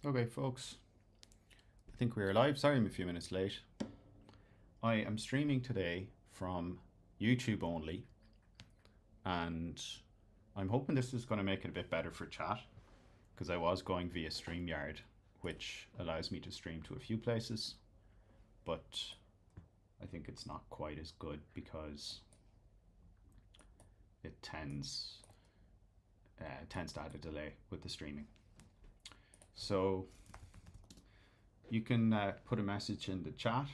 Okay, folks, I think we're live. Sorry I'm a few minutes late. I am streaming today from YouTube only, and I'm hoping this is going to make it a bit better for chat, because I was going via StreamYard, which allows me to stream to a few places, but I think it's not quite as good because it tends to add a delay with the streaming. So you can put a message in the chat.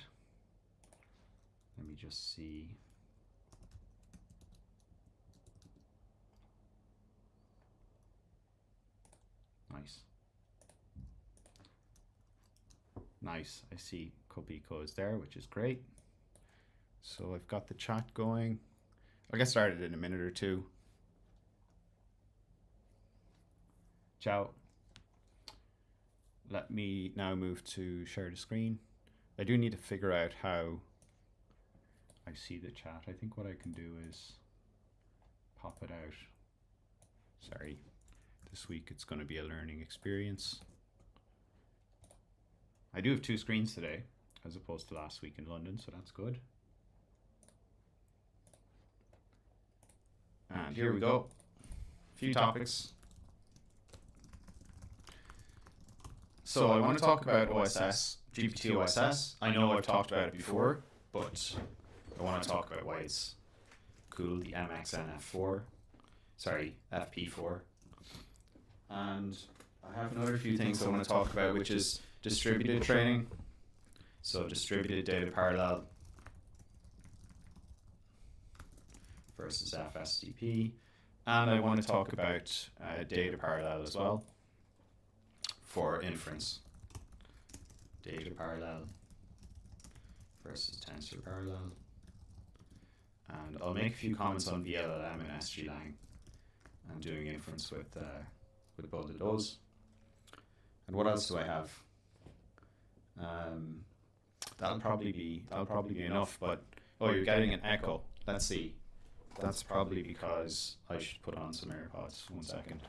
Let me just see. Nice. Nice. I see Kopiko is there, which is great. So I've got the chat going. I'll get started in a minute or two. Ciao. Let me now move to share the screen. I do need to figure out how I see the chat. I think what I can do is pop it out. Sorry, this week it's going to be a learning experience. I do have two screens today as opposed to last week in London, so that's good. And here we go. A few topics. So I want to talk about OSS, GPT OSS. I know I've talked about it before, but I want to talk about why it's cool, the MXNF4, sorry, FP4. And I have another few things I want to talk about, which is distributed training. So distributed data parallel versus FSDP. And I want to talk about data parallel as well for inference. Data parallel versus tensor parallel. And I'll make a few comments on vLLM and SGLang and doing inference with both of those. And what else do I have? That'll probably be enough, but oh, you're getting an echo. Let's see. That's probably because I should put on some AirPods. 1 second.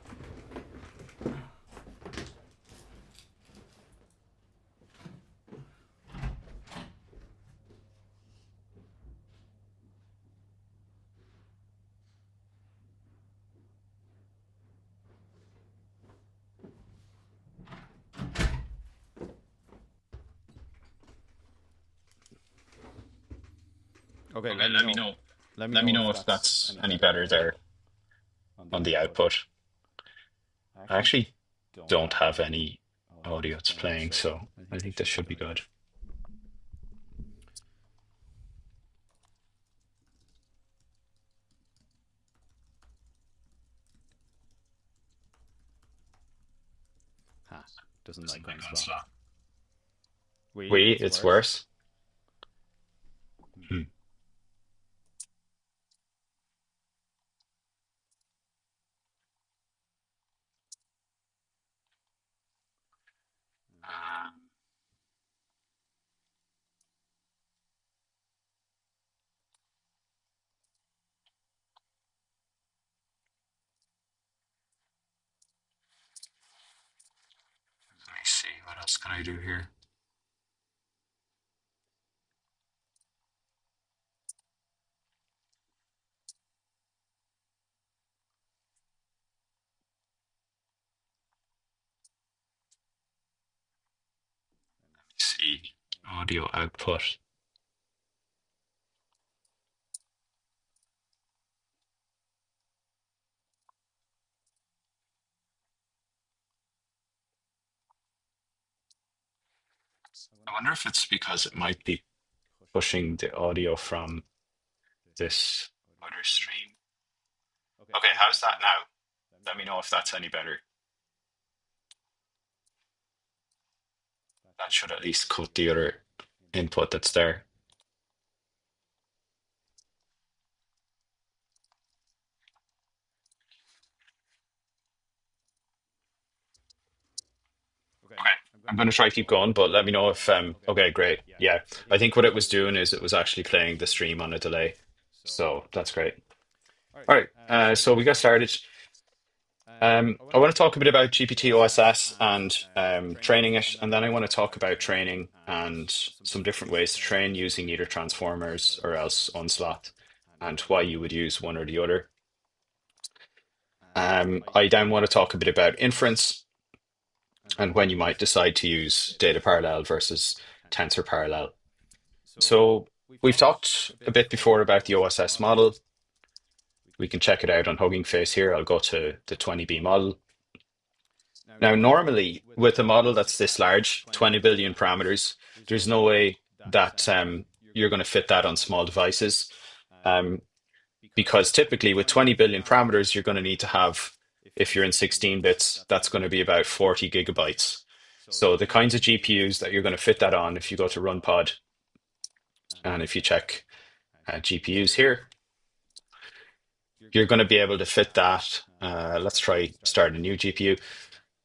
Okay, let me know. Let me know if that's any better there on the output. I actually don't have any audio it's playing, so I think this should be good. Doesn't like going slow. Wait, it's worse? Let me see, what else can I do here? See, audio output. I wonder if it's because it might be pushing the audio from this other stream. Okay, how's that now? Let me know if that's any better. That should at least cut the other input that's there. Okay, I'm going to try to keep going, but let me know if, okay, great. Yeah, I think what it was doing is it was actually playing the stream on a delay. So that's great. All right, so we got started. I want to talk a bit about GPT OSS and training it, and then I want to talk about training and some different ways to train using either transformers or else Onslaught, and why you would use one or the other. I then want to talk a bit about inference and when you might decide to use data parallel versus tensor parallel. So we've talked a bit before about the OSS model. We can check it out on Hugging Face here. I'll go to the 20B model. Now, normally with a model that's this large, 20 billion parameters, there's no way that you're going to fit that on small devices. Um, because typically with 20 billion parameters, you're going to need to have, if you're in 16 bits, that's going to be about 40 gigabytes. So the kinds of GPUs that you're going to fit that on, if you go to RunPod and if you check GPUs here, you're going to be able to fit that. Let's try start a new GPU.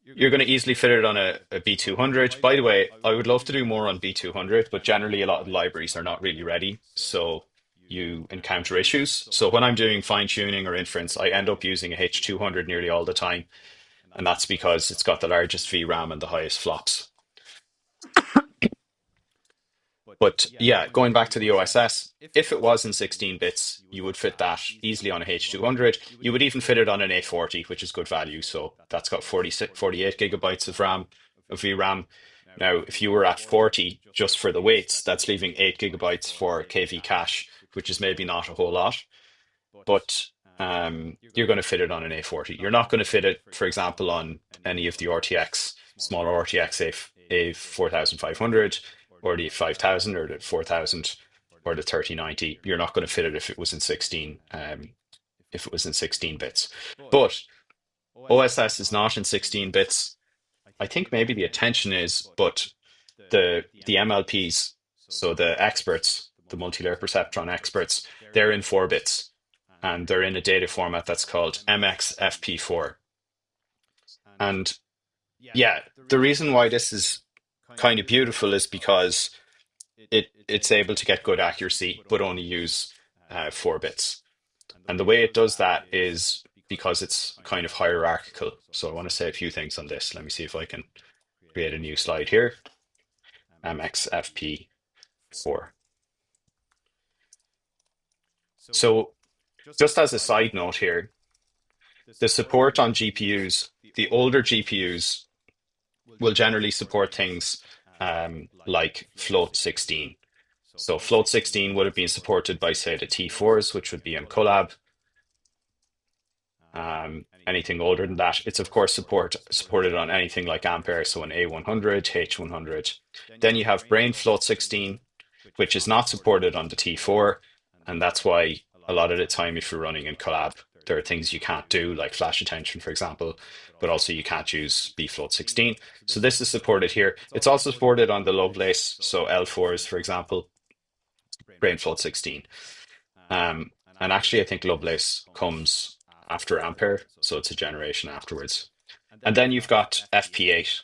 You're going to easily fit it on a B200. By the way, I would love to do more on B200, but generally a lot of the libraries are not really ready. So you encounter issues. So when I'm doing fine tuning or inference, I end up using a H200 nearly all the time. And that's because it's got the largest VRAM and the highest flops. But yeah, going back to the OSS, if it was in 16 bits, you would fit that easily on a H200. You would even fit it on an A40, which is good value. So that's got 48 gigabytes of RAM, of VRAM. Now, if you were at 40 just for the weights, that's leaving 8 gigabytes for KV cache, which is maybe not a whole lot. But you're going to fit it on an A40. You're not going to fit it, for example, on any of the RTX, smaller RTX A4500 or the 5000 or the 4000 or the 3090. You're not going to fit it if it was in 16, if it was in 16 bits. But OSS is not in 16 bits. I think maybe the attention is, but the MLPs, so the experts, the multi-layer perceptron experts, they're in 4 bits and they're in a data format that's called MXFP4. And yeah, the reason why this is kind of beautiful is because it's able to get good accuracy, but only use 4 bits. And the way it does that is because it's kind of hierarchical. So I want to say a few things on this. Let me see if I can create a new slide here. MXFP4. So just as a side note here, the support on GPUs, the older GPUs will generally support things like float 16. So float 16 would have been supported by, say, the T4s, which would be in Colab. Anything older than that, it's of course supported on anything like Ampere, so an A100, H100. Then you have Brain Float 16, which is not supported on the T4, and that's why a lot of the time, if you're running in Colab, there are things you can't do, like flash attention, for example, but also you can't use bfloat 16. So this is supported here. It's also supported on the Lovelace, so L4s, for example, BrainFloat 16. And actually, I think Lovelace comes after Ampere, so it's a generation afterwards. And then you've got FP8,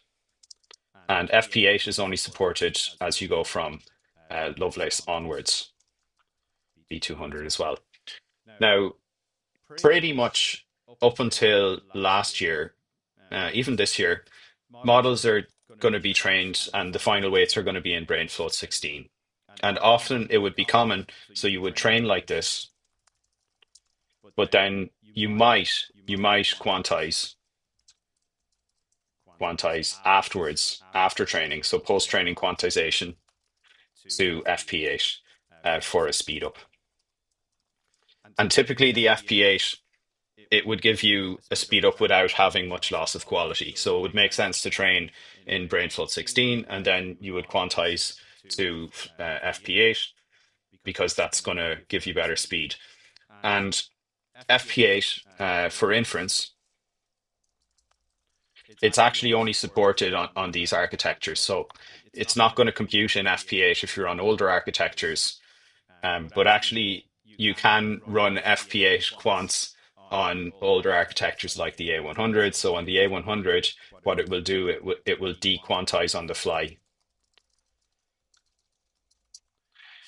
and FP8 is only supported as you go from Lovelace onwards, B200 as well. Now, pretty much up until last year, even this year, models are going to be trained and the final weights are going to be in BrainFloat 16. And often it would be common, so you would train like this, but then you might quantize afterwards, after training, so post-training quantization to FP8 for a speed up. And typically the FP8, it would give you a speed up without having much loss of quality. So it would make sense to train in BrainFloat 16 and then you would quantize to FP8 because that's going to give you better speed. And FP8 for inference, it's actually only supported on these architectures. So it's not going to compute in FP8 if you're on older architectures. But actually, you can run FP8 quants on older architectures like the A100. So on the A100, what it will do, it will dequantize on the fly.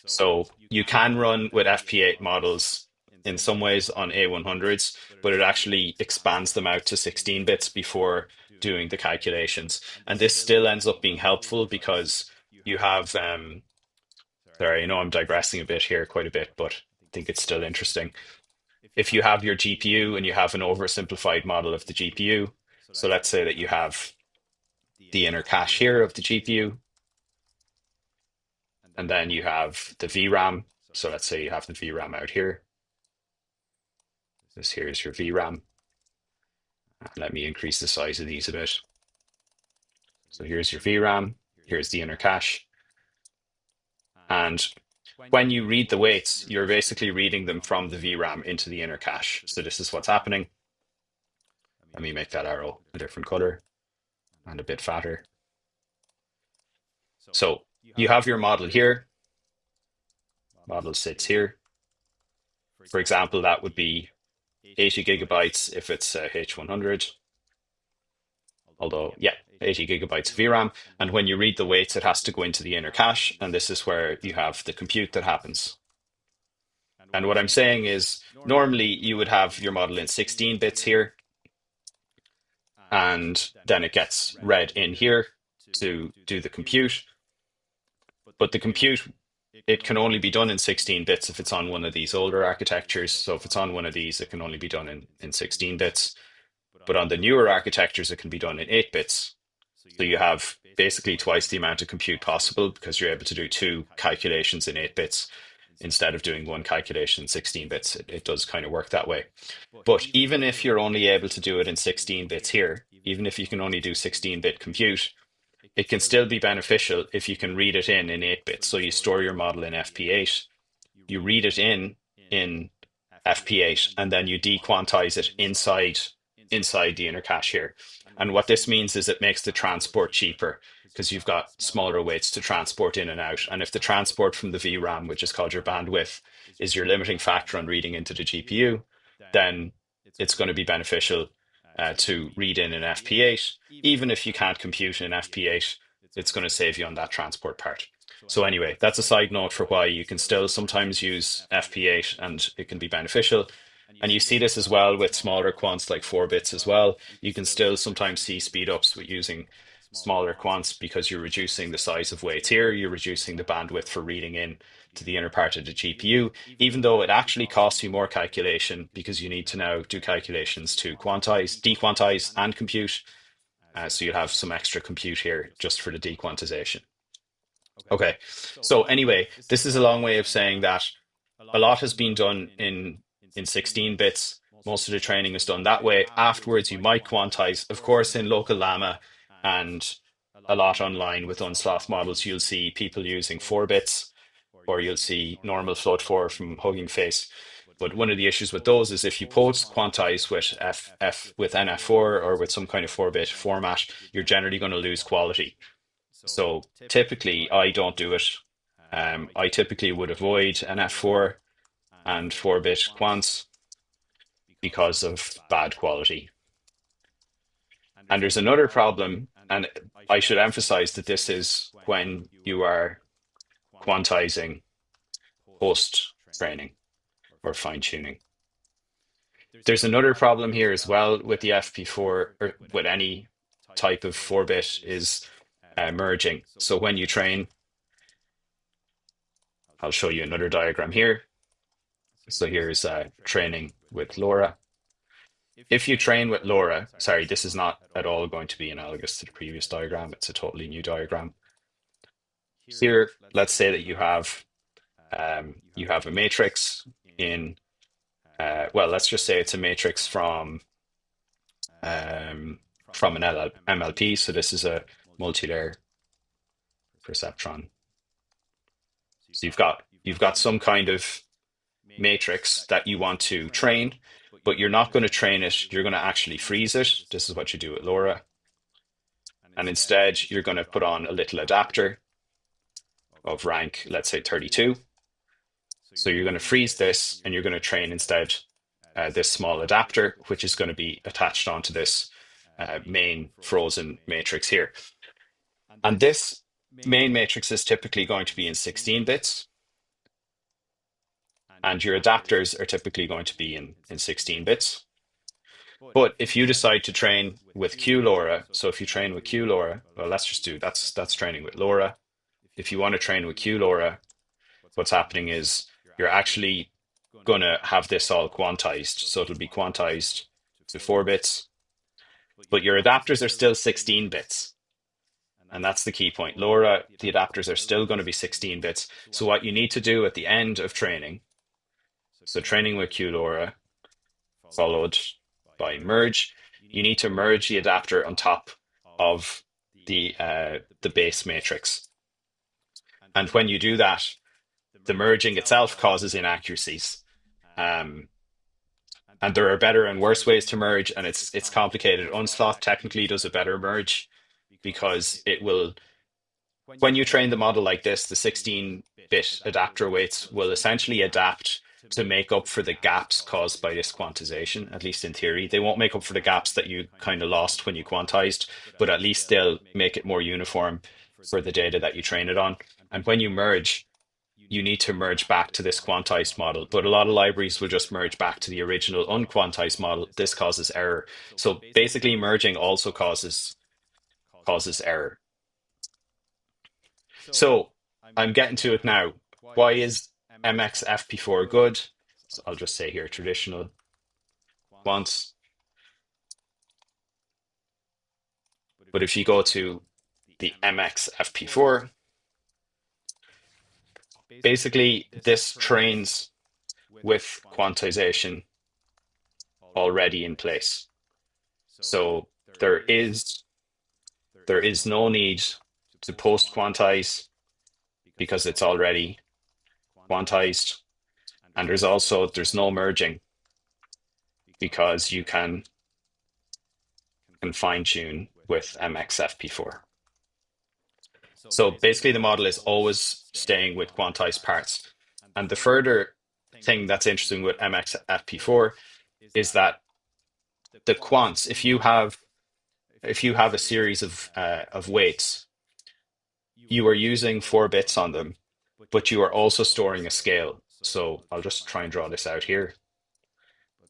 So you can run with FP8 models in some ways on A100s, but it actually expands them out to 16 bits before doing the calculations. And this still ends up being helpful because you have, sorry, I know I'm digressing a bit here, quite a bit, but I think it's still interesting. If you have your GPU and you have an oversimplified model of the GPU, so let's say that you have the inner cache here of the GPU, and then you have the VRAM. So let's say you have the VRAM out here. This here is your VRAM. Let me increase the size of these a bit. So here's your VRAM, here's the inner cache. And when you read the weights, you're basically reading them from the VRAM into the inner cache. So this is what's happening. Let me make that arrow a different color and a bit fatter. So you have your model here. Model sits here. For example, that would be 80 gigabytes if it's H100. Although, yeah, 80 gigabytes of VRAM. And when you read the weights, it has to go into the inner cache. And this is where you have the compute that happens. And what I'm saying is, normally you would have your model in 16 bits here. And then it gets read in here to do the compute. But the compute, it can only be done in 16 bits if it's on one of these older architectures. So if it's on one of these, it can only be done in 16 bits. But on the newer architectures, it can be done in 8 bits. So you have basically twice the amount of compute possible because you're able to do two calculations in 8 bits instead of doing one calculation in 16 bits. It does kind of work that way. But even if you're only able to do it in 16 bits here, even if you can only do 16-bit compute, it can still be beneficial if you can read it in 8 bits. So you store your model in FP8, you read it in FP8, and then you dequantize it inside the inner cache here. And what this means is it makes the transport cheaper because you've got smaller weights to transport in and out. And if the transport from the VRAM, which is called your bandwidth, is your limiting factor on reading into the GPU, then it's going to be beneficial to read in FP8. Even if you can't compute in FP8, it's going to save you on that transport part. So anyway, that's a side note for why you can still sometimes use FP8 and it can be beneficial. And you see this as well with smaller quants like 4 bits as well. You can still sometimes see speed ups with using smaller quants because you're reducing the size of weights here, you're reducing the bandwidth for reading in to the inner part of the GPU, even though it actually costs you more calculation because you need to now do calculations to quantize, dequantize, and compute. So you'll have some extra compute here just for the dequantization. Okay, so anyway, this is a long way of saying that a lot has been done in 16 bits. Most of the training is done that way. Afterwards, you might quantize. Of course, in local llama and a lot online with unsloth models, you'll see people using 4 bits, or you'll see normal float 4 from Hugging Face. But one of the issues with those is if you post quantize with NF4 or with some kind of 4-bit format, you're generally going to lose quality. So typically, I don't do it. I typically would avoid NF4 and 4-bit quants because of bad quality. And there's another problem, and I should emphasize that this is when you are quantizing post-training or fine-tuning. There's another problem here as well with the FP4 or with any type of 4-bit is merging. So when you train, I'll show you another diagram here. So here's training with LoRA. If you train with LoRA, sorry, this is not at all going to be analogous to the previous diagram. It's a totally new diagram. Here, let's say that you have a matrix in, well, let's just say it's a matrix from an MLP. So this is a multi-layer perceptron. So you've got some kind of matrix that you want to train, but you're not going to train it. You're going to actually freeze it. This is what you do with LoRA. And instead, you're going to put on a little adapter of rank, let's say 32. So you're going to freeze this and you're going to train instead this small adapter, which is going to be attached onto this main frozen matrix here. And this main matrix is typically going to be in 16 bits. and your adapters are typically going to be in 16 bits. But if you decide to train with QLoRa, so if you train with QLoRa, well, let's just do that's training with LoRa. If you want to train with QLoRa, what's happening is you're actually going to have this all quantized. So it'll be quantized to 4 bits, but your adapters are still 16 bits. And that's the key point. LoRa, the adapters are still going to be 16 bits. So what you need to do at the end of training, so training with QLoRa followed by merge, you need to merge the adapter on top of the base matrix. And when you do that, the merging itself causes inaccuracies. And there are better and worse ways to merge, and it's complicated. Unsloth technically does a better merge because it will, when you train the model like this, the 16-bit adapter weights will essentially adapt to make up for the gaps caused by this quantization, at least in theory. They won't make up for the gaps that you kind of lost when you quantized, but at least they'll make it more uniform for the data that you train it on. And when you merge, you need to merge back to this quantized model, but a lot of libraries will just merge back to the original unquantized model. This causes error. So basically merging also causes error. So I'm getting to it now. Why is MXFP4 good? So I'll just say here traditional quants. But if you go to the MXFP4, basically this trains with quantization already in place. So there is no need to post quantize because it's already quantized. And there's no merging because you can fine tune with MXFP4. So basically the model is always staying with quantized parts. And the further thing that's interesting with MXFP4 is that the quants, if you have a series of weights, you are using 4 bits on them, but you are also storing a scale. So I'll just try and draw this out here.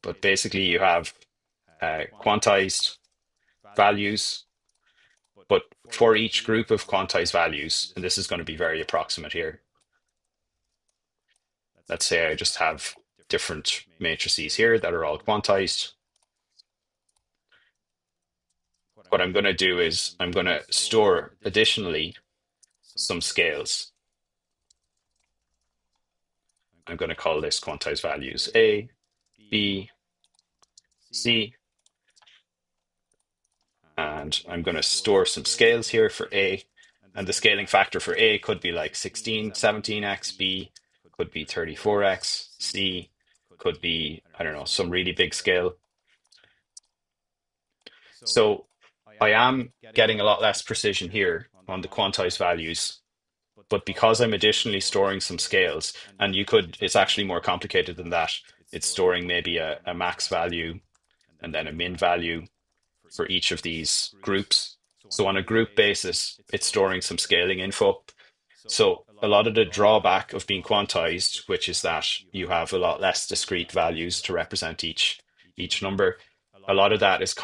But basically you have quantized values, but for each group of quantized values, and this is going to be very approximate here. Let's say I just have different matrices here that are all quantized. What I'm going to do is I'm going to store additionally some scales. I'm going to call this quantized values A, B, C, and I'm going to store some scales here for A, and the scaling factor for A could be like 16, 17x, B could be 34x, C could be, I don't know, some really big scale. So I am getting a lot less precision here on the quantized values, but because I'm additionally storing some scales, and it's actually more complicated than that. It's storing maybe a max value and then a min value for each of these groups. So on a group basis, it's storing some scaling info. So a lot of the drawback of being quantized, which is that you have a lot less discrete values to represent each number, a lot of that is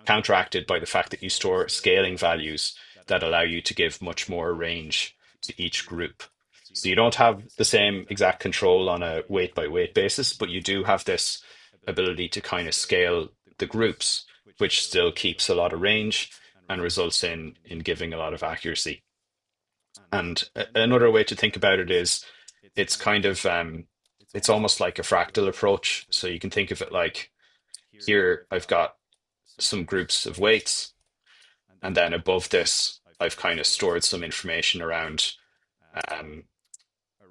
counteracted by the fact that you store scaling values that allow you to give much more range to each group. So you don't have the same exact control on a weight by weight basis, but you do have this ability to kind of scale the groups, which still keeps a lot of range and results in giving a lot of accuracy. And another way to think about it is it's kind of it's almost like a fractal approach. So you can think of it like here I've got some groups of weights, and then above this I've kind of stored some information around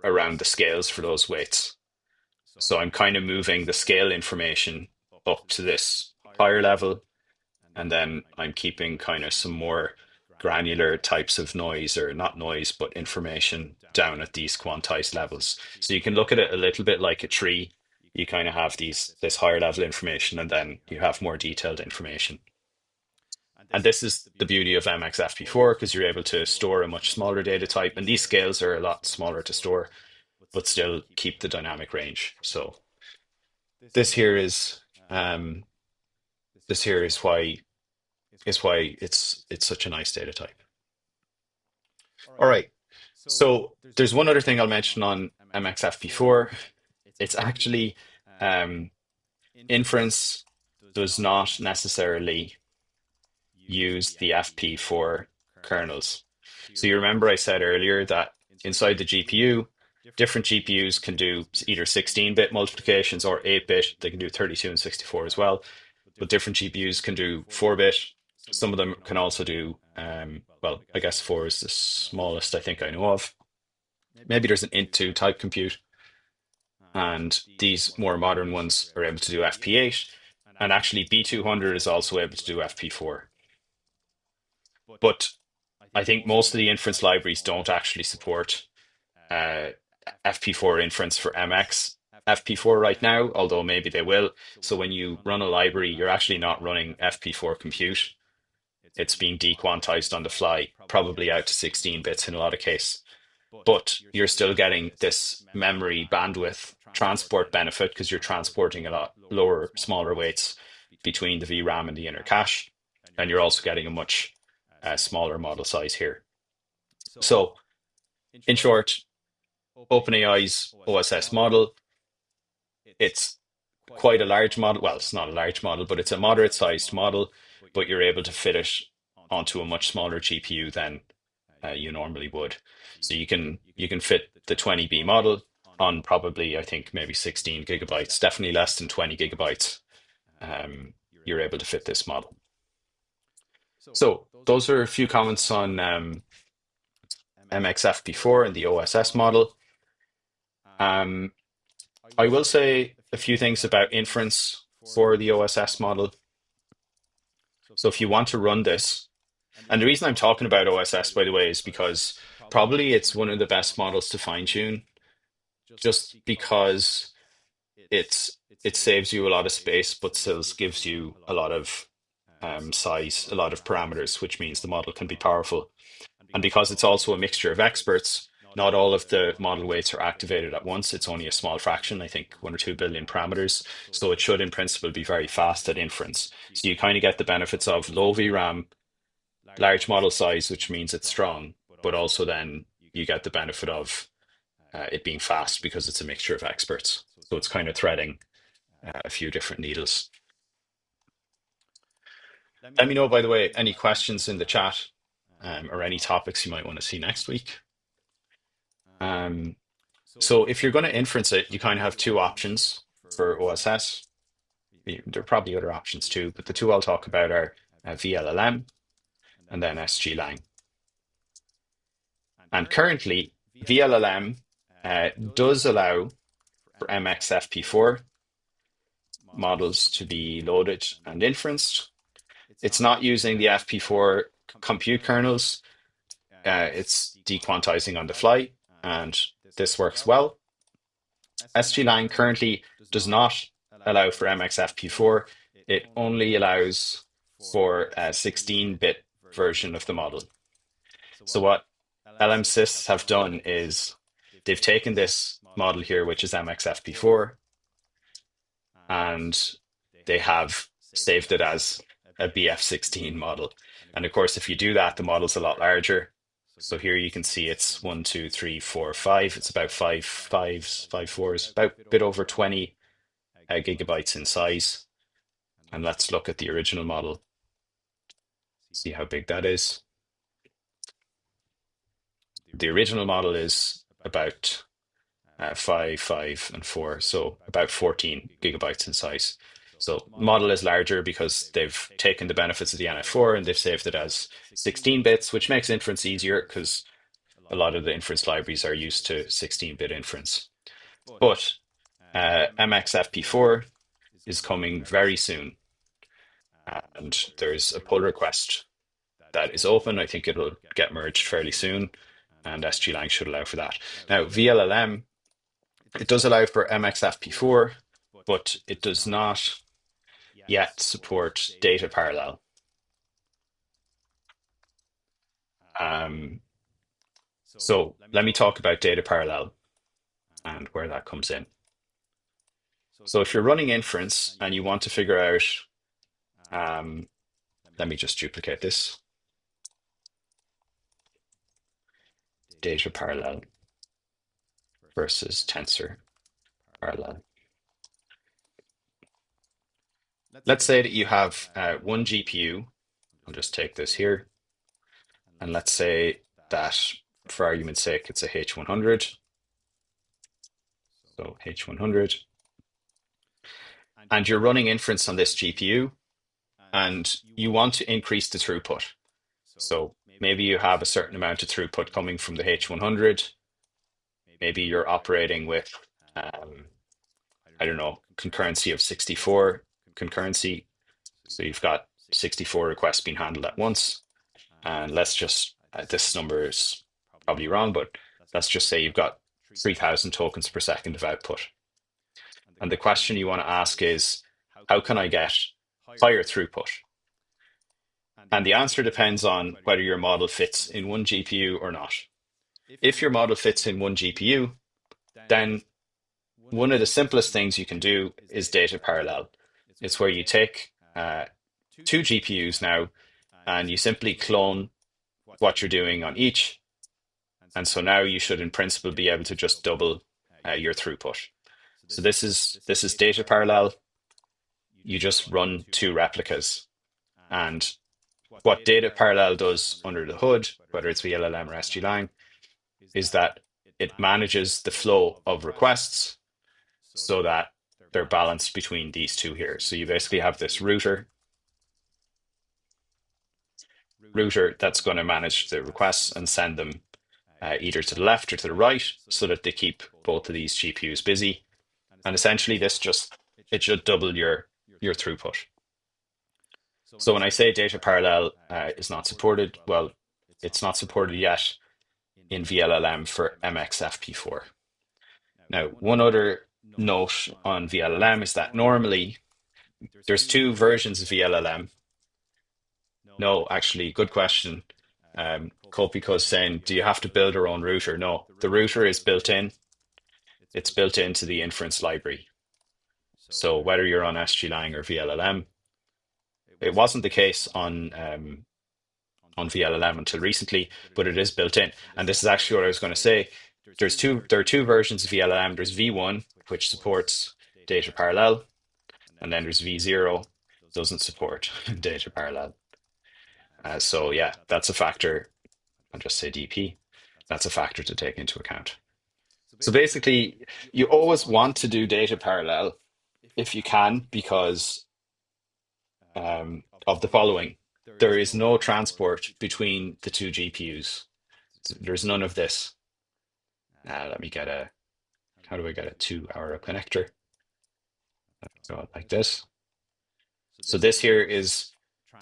the scales for those weights. So I'm kind of moving the scale information up to this higher level, and then I'm keeping kind of some more granular types of noise, or not noise, but information down at these quantized levels. So you can look at it a little bit like a tree. You kind of have this higher level information, and then you have more detailed information. And this is the beauty of MXFP4, because you're able to store a much smaller data type, and these scales are a lot smaller to store. but still keep the dynamic range. So this here is um, why it's such a nice data type. All right. So there's one other thing I'll mention on MXFP4. It's actually um, inference does not necessarily use the FP for kernels. So you remember I said earlier that inside the GPU, different GPUs can do either 16-bit multiplications or 8-bit. They can do 32 and 64 as well. But different GPUs can do 4-bit. Some of them can also do, well, I guess 4 is the smallest I think I know of. Maybe there's an int2 type compute. And these more modern ones are able to do FP8. And actually, B200 is also able to do FP4. But I think most of the inference libraries don't actually support uh, FP4 inference for MX FP4 right now, although maybe they will. So when you run a library, you're actually not running FP4 compute. It's being dequantized on the fly, probably out to 16 bits in a lot of cases. But you're still getting this memory bandwidth transport benefit because you're transporting a lot lower, smaller weights between the VRAM and the inner cache. And you're also getting a much smaller model size here. So in short, OpenAI's OSS model, it's quite a large model. Well, it's not a large model, but it's a moderate sized model, but you're able to fit it onto a much smaller GPU than you normally would. So you can fit the 20B model on probably, I think, maybe 16 gigabytes, definitely less than 20 gigabytes. You're able to fit this model. So those are a few comments on MXFP4 and the OSS model. I will say a few things about inference for the OSS model. So if you want to run this, and the reason I'm talking about OSS, by the way, is because probably it's one of the best models to fine tune, just because it saves you a lot of space, but still gives you a lot of size, a lot of parameters, which means the model can be powerful. And because it's also a mixture of experts, not all of the model weights are activated at once. It's only a small fraction, I think 1 or 2 billion parameters. So it should, in principle, be very fast at inference. So you kind of get the benefits of low VRAM, large model size, which means it's strong, but also then you get the benefit of it being fast because it's a mixture of experts. So it's kind of threading a few different needles. Let me know, by the way, any questions in the chat or any topics you might want to see next week. So if you're going to inference it, you kind of have two options for OSS. There are probably other options too, but the two I'll talk about are vLLM and then SGLang. And currently, vLLM does allow for MXFP4 models to be loaded and inferenced. It's not using the FP4 compute kernels. It's dequantizing on the fly, and this works well. SGLang currently does not allow for MXFP4. It only allows for a 16-bit version of the model. So what LMSys have done is they've taken this model here, which is MXFP4, and they have saved it as a BF16 model. And of course, if you do that, the model's a lot larger. So here you can see it's 1, 2, 3, 4, 5. It's about 5 fives, 5 fours, about a bit over 20 gigabytes in size. And let's look at the original model, see how big that is. The original model is about 5, 5, and 4, so about 14 gigabytes in size. So model is larger because they've taken the benefits of the NF4 and they've saved it as 16 bits, which makes inference easier because a lot of the inference libraries are used to 16-bit inference. But MXFP4 is coming very soon, and there's a pull request that is open. I think it'll get merged fairly soon, and SGLang should allow for that. Now, vLLM, it does allow for MXFP4, but it does not yet support data parallel. So let me talk about data parallel. and where that comes in. So if you're running inference and you want to figure out, let me just duplicate this, data parallel versus tensor parallel. Let's say that you have one GPU. I'll just take this here. And let's say that, for argument's sake, it's a H100. So H100. And you're running inference on this GPU, and you want to increase the throughput. So maybe you have a certain amount of throughput coming from the H100. Maybe you're operating with, I don't know, concurrency of 64 concurrency. So you've got 64 requests being handled at once. And let's just, this number is probably wrong, but let's just say you've got 3,000 tokens per second of output. And the question you want to ask is, how can I get higher throughput? And the answer depends on whether your model fits in one GPU or not. If your model fits in one GPU, then one of the simplest things you can do is data parallel. It's where you take two GPUs now and you simply clone what you're doing on each. And so now you should in principle be able to just double your throughput. So this is data parallel. You just run two replicas. And what data parallel does under the hood, whether it's vLLM or SGLang, is that it manages the flow of requests so that they're balanced between these two here. So you basically have this router that's going to manage the requests and send them either to the left or to the right so that they keep both of these GPUs busy. And essentially it should double your throughput. So when I say data parallel is not supported, well, it's not supported yet in vLLM for MXFP4. Now, one other note on vLLM is that normally there's two versions of vLLM. No, actually, good question. Kopiko's saying, do you have to build your own router? No, the router is built in. It's built into the inference library. So whether you're on SGLang or vLLM, it wasn't the case on vLLM until recently, but it is built in. And this is actually what I was going to say. There are two versions of vLLM. There's V1, which supports data parallel, and then there's V0, doesn't support data parallel. So yeah, that's a factor. I'll just say DP. That's a factor to take into account. So basically, you always want to do data parallel if you can, because of the following. There is no transport between the two GPUs. There's none of this. Let me get how do I get a 2-hour connector? Go like this. So this here is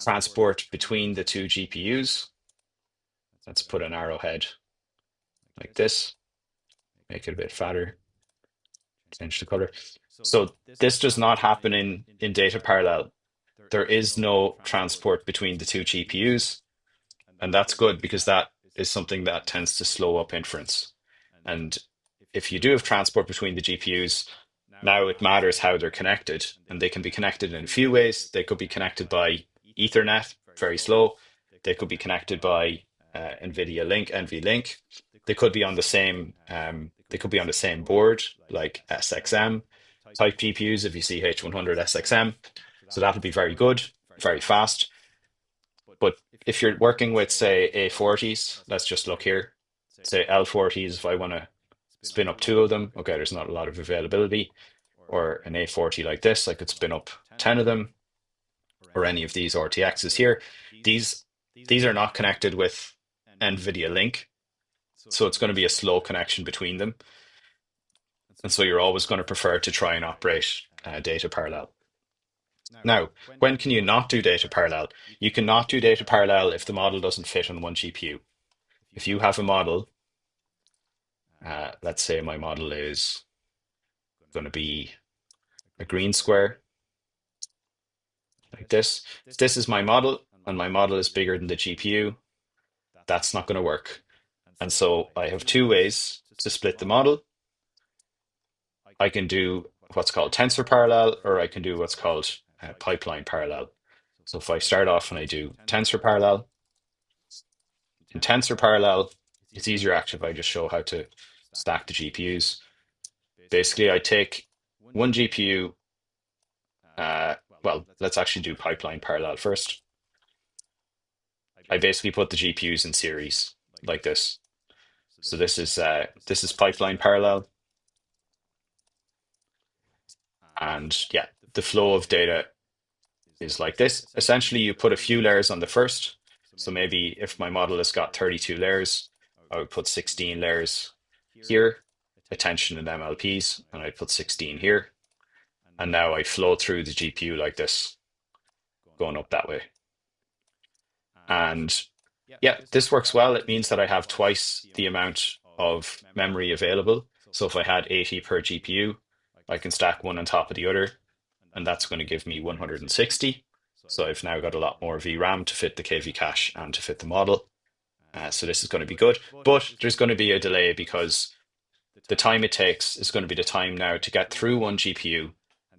transport between the two GPUs. Let's put an arrowhead like this. Make it a bit fatter. Change the color. So this does not happen in data parallel. There is no transport between the two GPUs. And that's good because that is something that tends to slow up inference. And if you do have transport between the GPUs, now it matters how they're connected. And they can be connected in a few ways. They could be connected by Ethernet, very slow. They could be connected by NVLink. They could be on the same board, like SXM type GPUs if you see H100 SXM. So that'll be very good, very fast. But if you're working with, say, A40s, let's just look here. Say L40s, if I want to spin up two of them, okay, there's not a lot of availability. Or an A40 like this, I could spin up 10 of them, or any of these RTXs here. These are not connected with NVLink, so it's going to be a slow connection between them. And so you're always going to prefer to try and operate data parallel. Now, when can you not do data parallel? You cannot do data parallel if the model doesn't fit on one GPU. If you have a model, let's say my model is going to be a green square like this. This is my model, and my model is bigger than the GPU. That's not going to work. And so I have two ways to split the model. I can do what's called tensor parallel, or I can do what's called pipeline parallel. So if I start off and I do tensor parallel, in tensor parallel, it's easier actually if I just show how to stack the GPUs. Basically, I take one GPU. Well, let's actually do pipeline parallel first. I basically put the GPUs in series like this. So this is pipeline parallel, and yeah, the flow of data is like this. Essentially, you put a few layers on the first. So maybe if my model has got 32 layers, I would put 16 layers here, attention and MLPs, and I'd put 16 here. And now I flow through the GPU like this, going up that way. And yeah, this works well. It means that I have twice the amount of memory available. So if I had 80 per GPU, I can stack one on top of the other, and that's going to give me 160. So I've now got a lot more VRAM to fit the KV cache and to fit the model. So this is going to be good, but there's going to be a delay because the time it takes is going to be the time now to get through one GPU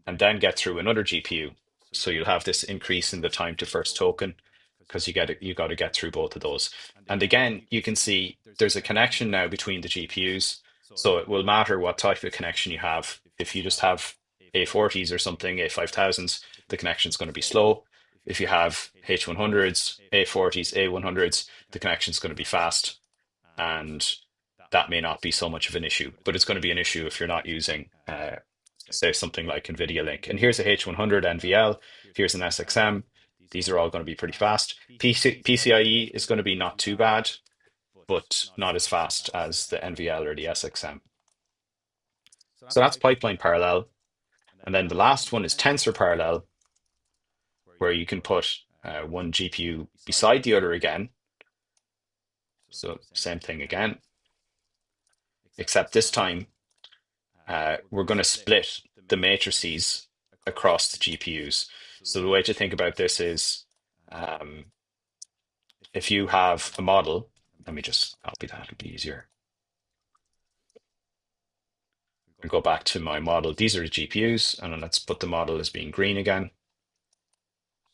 and then get through another GPU. So you'll have this increase in the time to first token because you got to get through both of those. And again, you can see there's a connection now between the GPUs. So it will matter what type of connection you have. If you just have A40s or something, A5000s, the connection is going to be slow. If you have H100s, A40s, A100s, the connection is going to be fast. And that may not be so much of an issue, but it's going to be an issue if you're not using, say, something like NVIDIA Link. And here's a H100 NVL, here's an SXM. These are all going to be pretty fast. PCIe is going to be not too bad, but not as fast as the NVL or the SXM. So that's pipeline parallel. And then the last one is tensor parallel, where you can put one GPU beside the other again. So same thing again, except this time we're going to split the matrices across the GPUs. So the way to think about this is if you have a model, let me just copy that, it'll be easier. I'll go back to my model. These are the GPUs, and then let's put the model as being green again.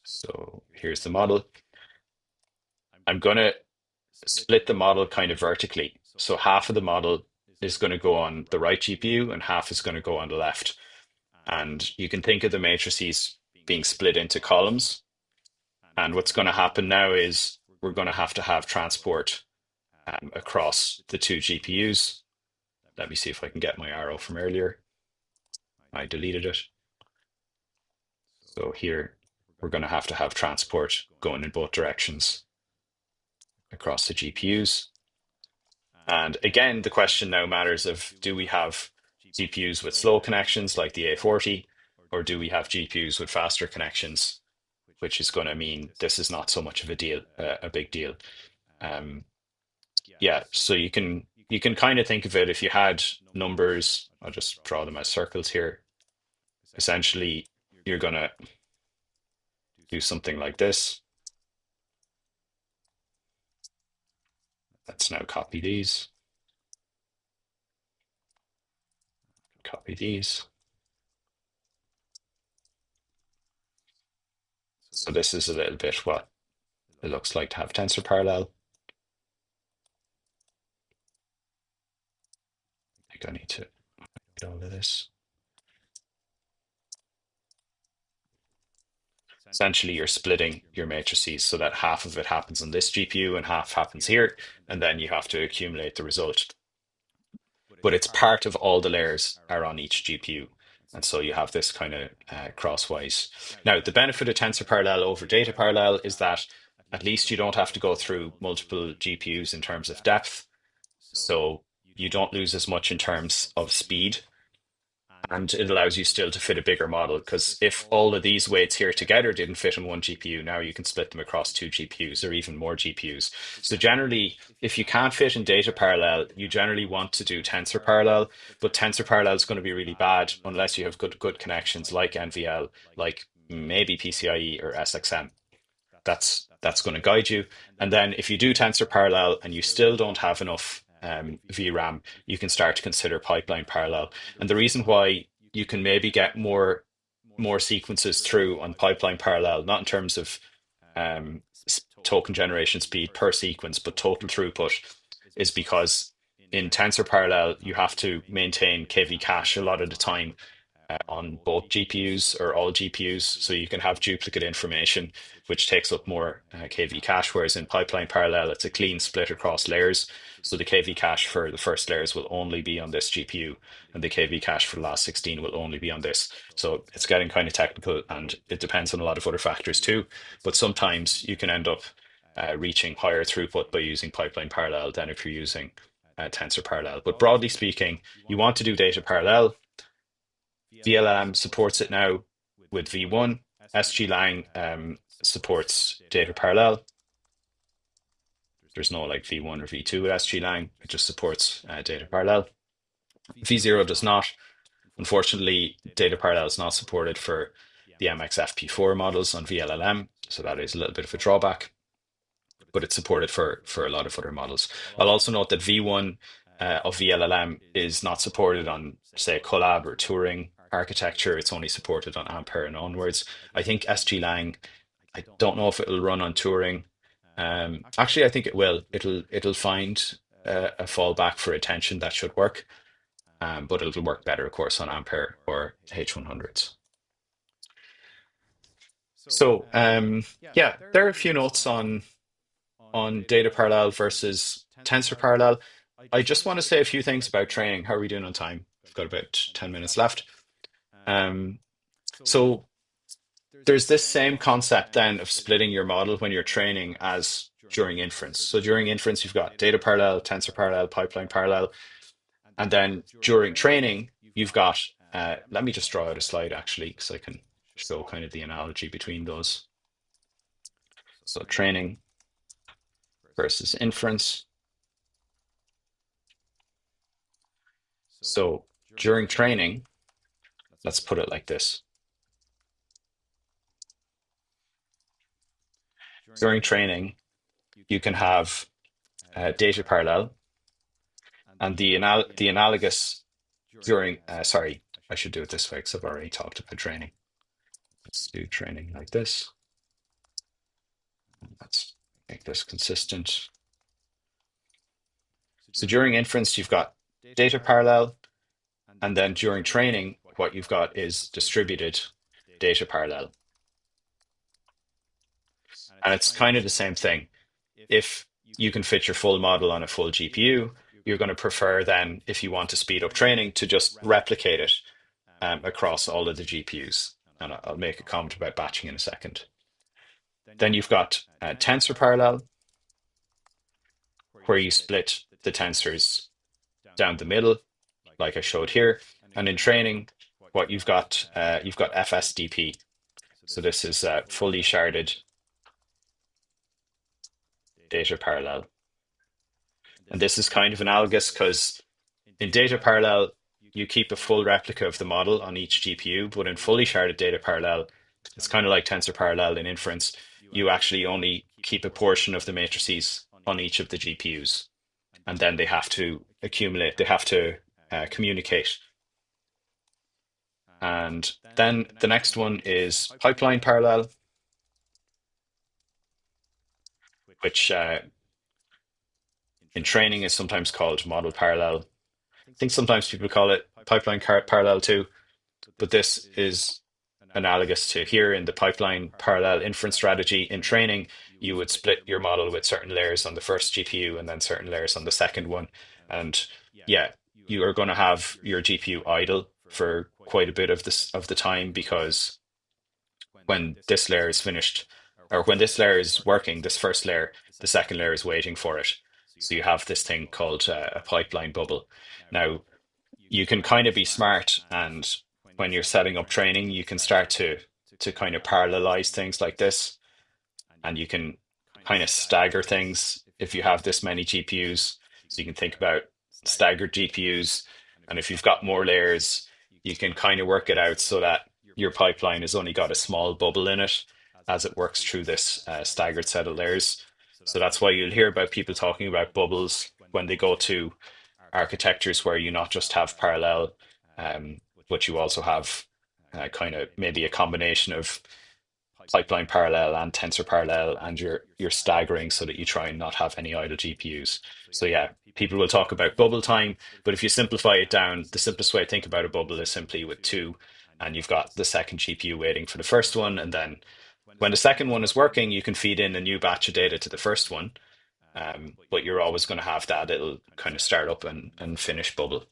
So here's the model. I'm going to split the model kind of vertically. So half of the model is going to go on the right GPU and half is going to go on the left. And you can think of the matrices being split into columns. And what's going to happen now is we're going to have transport across the two GPUs. Let me see if I can get my arrow from earlier. I deleted it. So here we're going to have transport going in both directions across the GPUs. And again, the question now matters of, do we have GPUs with slow connections like the A40, or do we have GPUs with faster connections, which is going to mean this is not so much of a deal, a big deal. Yeah, so you can kind of think of it, if you had numbers, I'll just draw them as circles here. Essentially, you're going to do something like this. Let's now copy these. Copy these. So this is a little bit what it looks like to have tensor parallel. I think I need to get over this. Essentially, you're splitting your matrices so that half of it happens on this GPU and half happens here, and then you have to accumulate the result. But it's part of all the layers are on each GPU. And so you have this kind of crosswise. Now, the benefit of tensor parallel over data parallel is that at least you don't have to go through multiple GPUs in terms of depth. So you don't lose as much in terms of speed. And it allows you still to fit a bigger model, because if all of these weights here together didn't fit in one GPU, now you can split them across two GPUs or even more GPUs. So generally, if you can't fit in data parallel, you generally want to do tensor parallel, but tensor parallel is going to be really bad unless you have good connections like NVL, like maybe PCIe or SXM. That's going to guide you. And then if you do tensor parallel and you still don't have enough VRAM, you can start to consider pipeline parallel. And the reason why you can maybe get more sequences through on pipeline parallel, not in terms of token generation speed per sequence, but total throughput, is because in tensor parallel, you have to maintain KV cache a lot of the time on both GPUs or all GPUs. So you can have duplicate information, which takes up more KV cache, whereas in pipeline parallel, it's a clean split across layers. So the KV cache for the first layers will only be on this GPU, and the KV cache for the last 16 will only be on this. So it's getting kind of technical, and it depends on a lot of other factors too. But sometimes you can end up reaching higher throughput by using pipeline parallel than if you're using tensor parallel. But broadly speaking, you want to do data parallel. vLLM supports it now with V1. SGLang supports data parallel. There's no like V1 or V2 with SGLang. It just supports data parallel. V0 does not. Unfortunately, data parallel is not supported for the MXFP4 models on vLLM, so that is a little bit of a drawback, but it's supported for a lot of other models. I'll also note that V1 of vLLM is not supported on, say, Colab or Turing architecture. It's only supported on Ampere and onwards. I think SGLang, I don't know if it'll run on Turing. Actually, I think it will. It'll find a fallback for attention that should work, but it'll work better, of course, on Ampere or H100s. So yeah, there are a few notes on data parallel versus tensor parallel. I just want to say a few things about training. How are we doing on time? We've got about 10 minutes left. So there's this same concept then of splitting your model when you're training as during inference. So during inference, you've got data parallel, tensor parallel, pipeline parallel. And then during training, you've got, let me just draw out a slide actually, because I can show kind of the analogy between those. So training versus inference. So during training, let's put it like this. During training, you can have data parallel, and the analogous during, sorry, I should do it this way because I've already talked about training. Let's do training like this. Let's make this consistent. So during inference, you've got data parallel, and then during training, what you've got is distributed data parallel. And it's kind of the same thing. If you can fit your full model on a full GPU, you're going to prefer then, if you want to speed up training, to just replicate it across all of the GPUs. And I'll make a comment about batching in a second. Then you've got tensor parallel, where you split the tensors down the middle, like I showed here. And in training, what you've got FSDP. So this is fully sharded data parallel. And this is kind of analogous because in data parallel, you keep a full replica of the model on each GPU, but in fully sharded data parallel, it's kind of like tensor parallel in inference. You actually only keep a portion of the matrices on each of the GPUs, and then they have to accumulate, they have to communicate. And then the next one is pipeline parallel, which in training is sometimes called model parallel. I think sometimes people call it pipeline parallel too, but this is analogous to here in the pipeline parallel inference strategy. In training, you would split your model with certain layers on the first GPU and then certain layers on the second one. And yeah, you are going to have your GPU idle for quite a bit of the time, because when this layer is finished, or when this layer is working, this first layer, the second layer is waiting for it. So you have this thing called a pipeline bubble. Now, you can kind of be smart, and when you're setting up training, you can start to kind of parallelize things like this, and you can kind of stagger things if you have this many GPUs. So you can think about staggered GPUs, and if you've got more layers, you can kind of work it out so that your pipeline has only got a small bubble in it as it works through this staggered set of layers. So that's why you'll hear about people talking about bubbles when they go to architectures where you not just have parallel, um, but you also have kind of maybe a combination of pipeline parallel and tensor parallel, and you're staggering so that you try and not have any idle GPUs. So yeah, people will talk about bubble time, but if you simplify it down, the simplest way to think about a bubble is simply with two, and you've got the second GPU waiting for the first one, and then when the second one is working, you can feed in a new batch of data to the first one. But you're always going to have that little kind of start up and finish bubble.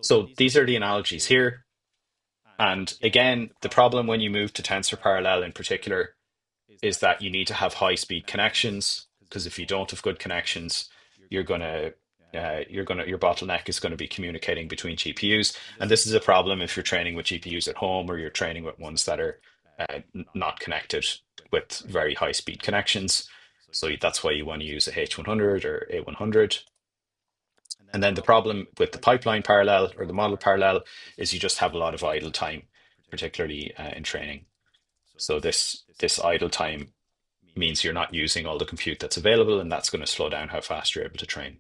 So these are the analogies here. And again, the problem when you move to tensor parallel in particular is that you need to have high speed connections, because if you don't have good connections, your bottleneck is going to be communicating between GPUs. And this is a problem if you're training with GPUs at home or you're training with ones that are not connected with very high speed connections. So that's why you want to use a H100 or A100. And then the problem with the pipeline parallel or the model parallel is you just have a lot of idle time, particularly in training. So this idle time means you're not using all the compute that's available, and that's going to slow down how fast you're able to train.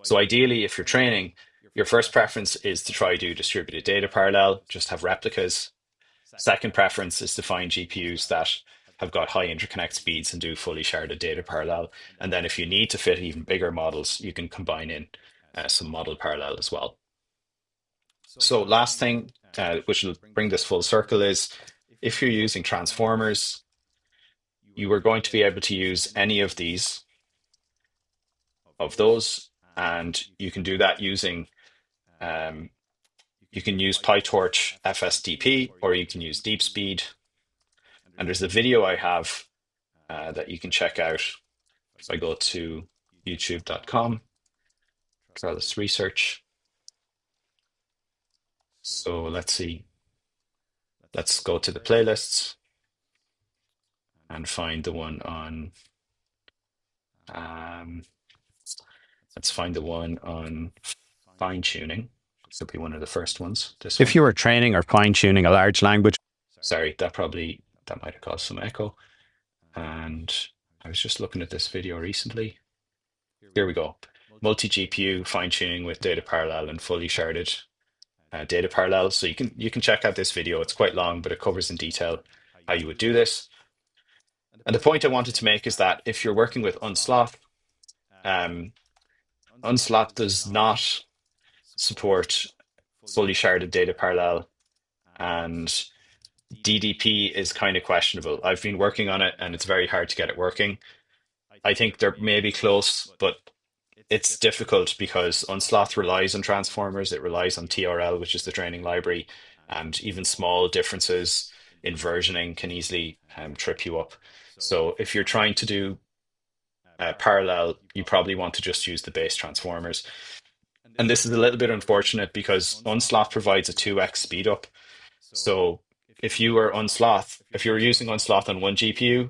So ideally, if you're training, your first preference is to try to do distributed data parallel, just have replicas. Second preference is to find GPUs that have got high interconnect speeds and do fully sharded data parallel. And then if you need to fit even bigger models, you can combine in some model parallel as well. So last thing, which will bring this full circle, is if you're using transformers, you are going to be able to use any of these, of those, and you can do that using, you can use PyTorch FSDP, or you can use DeepSpeed. And there's a video I have that you can check out. If I go to youtube.com, Trelis Research. So let's see. Let's go to the playlists and find the one on, let's find the one on fine tuning. This will be one of the first ones. If you are training or fine tuning a large language, sorry, that might have caused some echo. And I was just looking at this video recently. Here we go. Multi-GPU fine tuning with data parallel and fully sharded data parallel. So you can check out this video. It's quite long, but it covers in detail how you would do this. And the point I wanted to make is that if you're working with Unsloth, Unsloth does not support fully sharded data parallel, and DDP is kind of questionable. I've been working on it and it's very hard to get it working. I think they're maybe close, but it's difficult because Unsloth relies on transformers. It relies on TRL, which is the training library, and even small differences in versioning can easily trip you up. So if you're trying to do parallel, you probably want to just use the base transformers. And this is a little bit unfortunate because Unsloth provides a 2x speed up. So if you were using Unsloth on one GPU,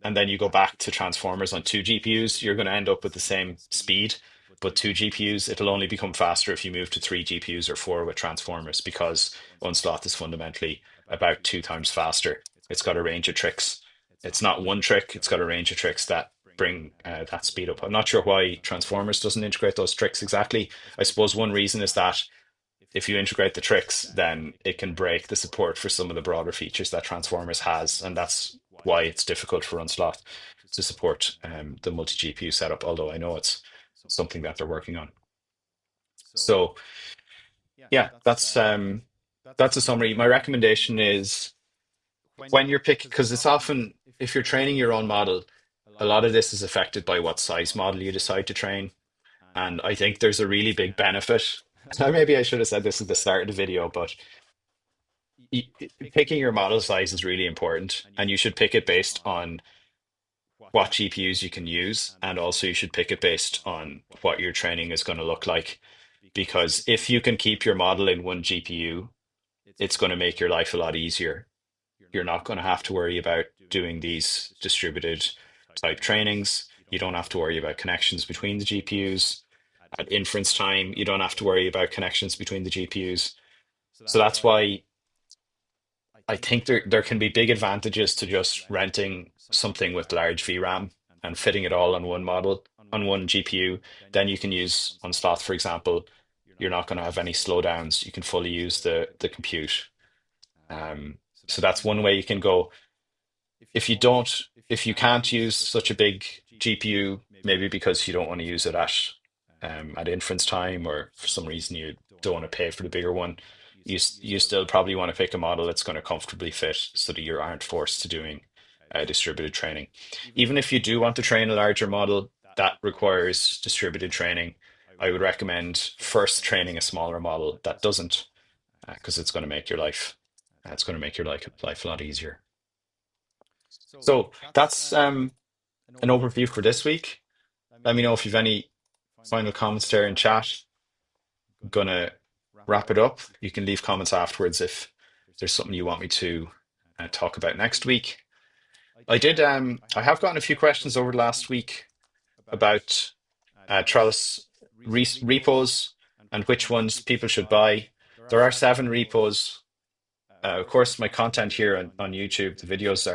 and then you go back to transformers on two GPUs, you're going to end up with the same speed. But two GPUs, it'll only become faster if you move to three GPUs or four with transformers, because Unsloth is fundamentally about 2 times faster. It's got a range of tricks. It's not one trick, it's got a range of tricks that bring that speed up. I'm not sure why transformers doesn't integrate those tricks exactly. I suppose one reason is that if you integrate the tricks, then it can break the support for some of the broader features that transformers has, and that's why it's difficult for Unsloth to support the multi-GPU setup, although I know it's something that they're working on. So yeah, that's a summary. My recommendation is when you're picking, because it's often, if you're training your own model, a lot of this is affected by what size model you decide to train. And I think there's a really big benefit. Maybe I should have said this at the start of the video, but picking your model size is really important, and you should pick it based on what GPUs you can use, and also you should pick it based on what your training is going to look like. Because if you can keep your model in one GPU, it's going to make your life a lot easier. You're not going to have to worry about doing these distributed type trainings. You don't have to worry about connections between the GPUs. At inference time, you don't have to worry about connections between the GPUs. So that's why I think there can be big advantages to just renting something with large VRAM and fitting it all on one model on one GPU, then you can use on Sloth, for example. You're not going to have any slowdowns. You can fully use the compute. So that's one way you can go. If you can't use such a big GPU, maybe because you don't want to use it at inference time, or for some reason you don't want to pay for the bigger one, you still probably want to pick a model that's going to comfortably fit so that you aren't forced to doing distributed training. Even if you do want to train a larger model that requires distributed training, I would recommend first training a smaller model that doesn't, because it's going to make your life a lot easier. So that's an overview for this week. Let me know if you've any final comments there in chat. I'm gonna wrap it up. You can leave comments afterwards if there's something you want me to talk about next week. I have gotten a few questions over the last week about Trelis repos and which ones people should buy. There are 7 repos. Of course, my content here on YouTube, the videos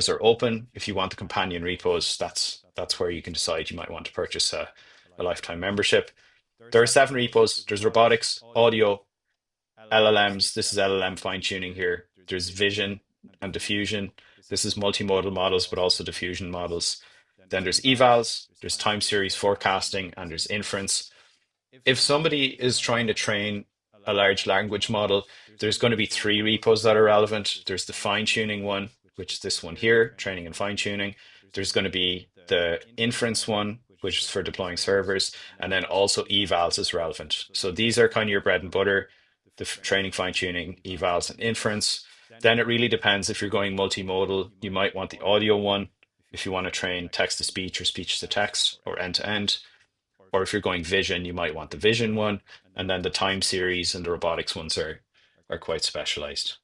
are open. If you want the companion repos, that's where you can decide you might want to purchase a lifetime membership. There are 7 repos. There's robotics, audio, LLMs. This is LLM fine tuning here. There's vision and diffusion. This is multimodal models, but also diffusion models. Then there's evals, there's time series forecasting, and there's inference. If somebody is trying to train a large language model, there's going to be 3 repos that are relevant. There's the fine tuning one, which is this one here, training and fine tuning. There's going to be the inference one, which is for deploying servers, and then also evals is relevant. So these are kind of your bread and butter, the training, fine tuning, evals, and inference. Then it really depends. If you're going multimodal, you might want the audio one if you want to train text to speech or speech to text or end to end. Or if you're going vision, you might want the vision one. And then the time series and the robotics ones are quite specialized.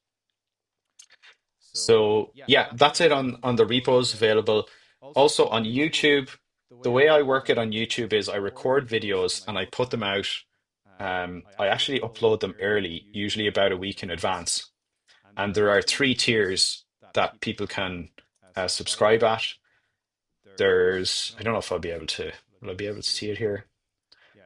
So yeah, that's it on the repos available. Also on YouTube, the way I work it on YouTube is I record videos and I put them out. I actually upload them early, usually about a week in advance. And there are 3 tiers that people can subscribe at. I don't know if will I be able to see it here?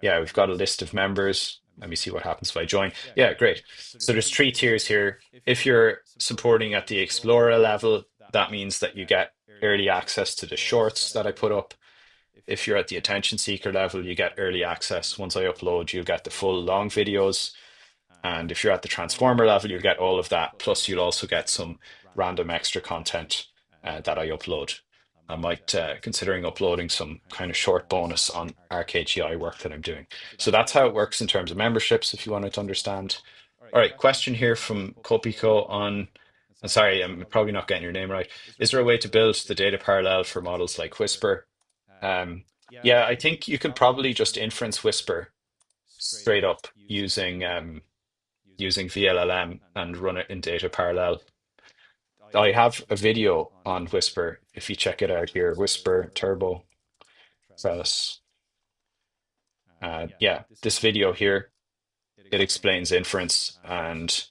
Yeah, we've got a list of members. Let me see what happens if I join. Yeah, great. So there's 3 tiers here. If you're supporting at the Explorer level, that means that you get early access to the shorts that I put up. If you're at the attention seeker level, you get early access. Once I upload, you'll get the full long videos. And if you're at the transformer level, you'll get all of that. Plus, you'll also get some random extra content that I upload. I might considering uploading some kind of short bonus on ArcAGI work that I'm doing. So that's how it works in terms of memberships, if you wanted to understand. All right, question here from Kopiko on, I'm sorry, I'm probably not getting your name right. Is there a way to build the data parallel for models like Whisper? Yeah, I think you could probably just inference Whisper straight up using vLLM and run it in data parallel. I have a video on Whisper. If you check it out here, Whisper Turbo Trelis. Yeah, this video here, it explains inference, and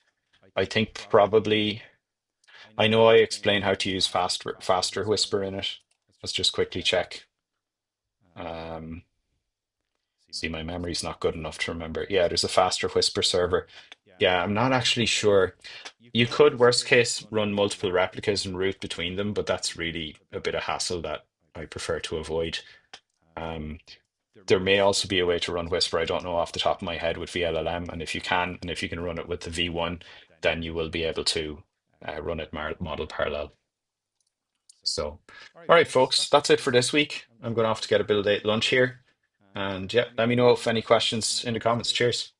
I think probably I know I explain how to use faster Whisper in it. Let's just quickly check. See, my memory's not good enough to remember. Yeah, there's a faster Whisper server. Yeah, I'm not actually sure. You could, worst case, run multiple replicas and route between them, but that's really a bit of hassle that I prefer to avoid. There may also be a way to run Whisper. I don't know off the top of my head with vLLM, and if you can run it with the V1, then you will be able to run it model parallel. So, all right, folks, that's it for this week. I'm going to have to get a bit of late lunch here. And yeah, let me know if any questions in the comments. Cheers.